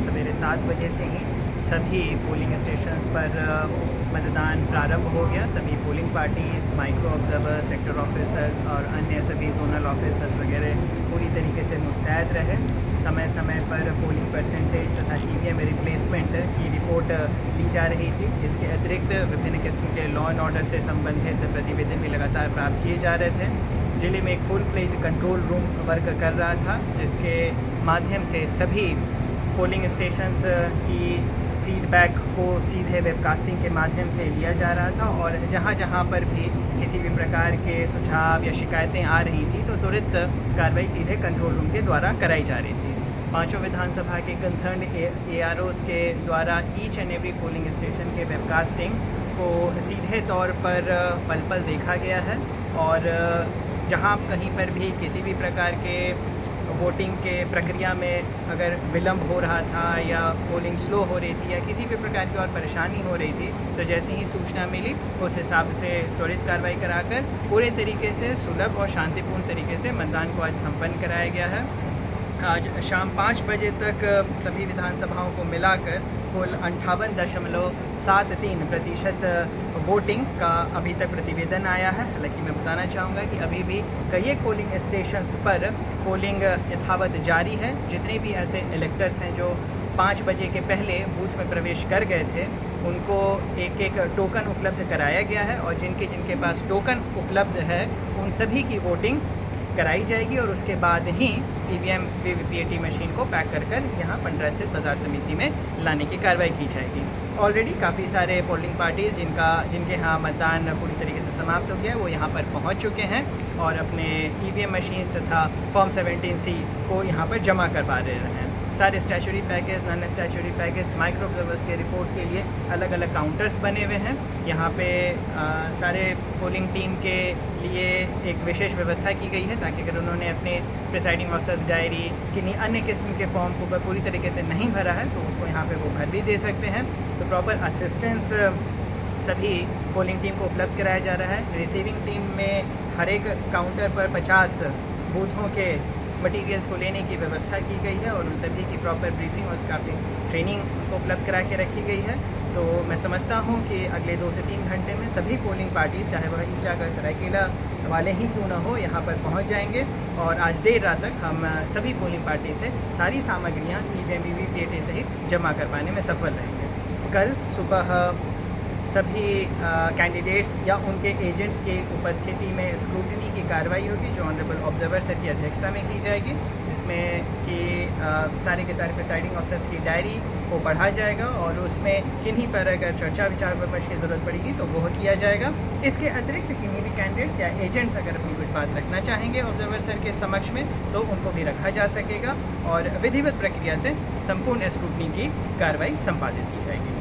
सवेरे 7 बजे से ही सभी पोलिंग स्टेशंस पर मतदान प्रारंभ हो गया। सभी polling parties, micro observer, sector officers और अन्य सभी जोनल ऑफिसर्स वगैरह पूरी तरीके से मुस्तैद रहे। समय समय पर पोलिंग परसेंटेज तथा ईवीएम रिप्लेसमेंट की रिपोर्ट ली जा रही थी। इसके अतिरिक्त विभिन्न किस्म के लॉ एंड ऑर्डर से संबंधित प्रतिवेदन भी लगातार प्राप्त किए जा रहे थे। जिले में एक full fledged control room work कर रहा था, जिसके माध्यम से सभी पोलिंग स्टेशंस की फीडबैक को सीधे वेबकास्टिंग के माध्यम से लिया जा रहा था और जहां जहां पर भी किसी भी प्रकार के सुझाव या शिकायतें आ रही थी तो तुरंत कार्रवाई सीधे कंट्रोल रूम के द्वारा कराई जा रही थी। पांचों विधानसभा के कंसर्न AROs के द्वारा each and every polling station के वेबकास्टिंग को सीधे तौर पर पल पल देखा गया है और जहां कहीं पर भी किसी भी प्रकार के वोटिंग के प्रक्रिया में अगर विलम्ब हो रहा था या पोलिंग स्लो हो रही थी या किसी भी प्रकार की और परेशानी हो रही थी तो जैसे ही सूचना मिली उस हिसाब से त्वरित कार्रवाई कराकर पूरे तरीके से सुलभ और शांतिपूर्ण तरीके से मतदान को आज संपन्न कराया गया है। आज शाम 5 बजे तक सभी विधानसभाओं को मिलाकर कुल 58.73% वोटिंग का अभी तक प्रतिवेदन आया है। हालांकि मैं बताना चाहूँगा कि अभी भी कई पोलिंग स्टेशंस पर पोलिंग यथावत जारी है। जितने भी ऐसे इलेक्टर्स हैं जो 5 बजे के पहले बूथ में प्रवेश कर गए थे उनको एक एक टोकन उपलब्ध कराया गया है और जिनके जिनके पास टोकन उपलब्ध है उन सभी की वोटिंग कराई जाएगी और उसके बाद ही EVM VVPAT मशीन को पैक कर कर यहाँ पंडरा स्थित बाजार समिति में लाने की कार्रवाई की जाएगी। ऑलरेडी काफ़ी सारे पोलिंग पार्टीज़ जिनके यहाँ मतदान पूरी तरीके से समाप्त हो गया है वो यहाँ पर पहुँच चुके हैं और अपने EVM मशीन्स तथा फॉर्म 17C को यहाँ पर जमा करवा रहे हैं। सारे statutory package, non statutory package, micro observers के रिपोर्ट के लिए अलग अलग काउंटर्स बने हुए हैं। यहाँ पे सारे पोलिंग टीम के लिए एक विशेष व्यवस्था की गई है ताकि अगर उन्होंने अपने प्रिसाइडिंग ऑफिसर्स डायरी किन्हीं अन्य किस्म के फॉर्म को पूरी तरीके से नहीं भरा है तो उसको यहाँ पे वो भर भी दे सकते हैं। तो प्रॉपर असिस्टेंस सभी पोलिंग टीम को उपलब्ध कराया जा रहा है। रिसीविंग टीम में हर एक काउंटर पर 50 बूथों के मटेरियल्स को लेने की व्यवस्था की गई है और उन सभी की प्रॉपर ब्रीफिंग और काफ़ी ट्रेनिंग उपलब्ध करा के रखी गई है। तो मैं समझता हूं कि अगले 2 से 3 घंटे में सभी पोलिंग पार्टीज़ चाहे वह ईचागढ़ सरायकेला वाले ही क्यों ना हो यहाँ पर पहुँच जाएंगे और आज देर रात तक हम सभी पोलिंग पार्टी से सारी सामग्रियाँ EVM VVPAT सहित जमा करवाने में सफल रहेंगे। कल सुबह सभी कैंडिडेट्स या उनके एजेंट्स की उपस्थिति में स्क्रूटिनी की कार्रवाई होगी जो ऑनरेबल ऑब्जर्वर सर की अध्यक्षता में की जाएगी, जिसमें कि सारे के सारे प्रिसाइडिंग ऑफिसर्स की डायरी को पढ़ा जाएगा और उसमें किन्हीं पर अगर चर्चा विचार विमर्श की ज़रूरत पड़ेगी तो वह किया जाएगा। इसके अतिरिक्त किन्हीं भी कैंडिडेट्स या एजेंट्स अगर अपनी कुछ बात रखना चाहेंगे ऑब्जर्वर सर के समक्ष में तो उनको भी रखा जा सकेगा और विधिवत प्रक्रिया से संपूर्ण स्क्रूटनी की कार्रवाई संपादित की जाएगी।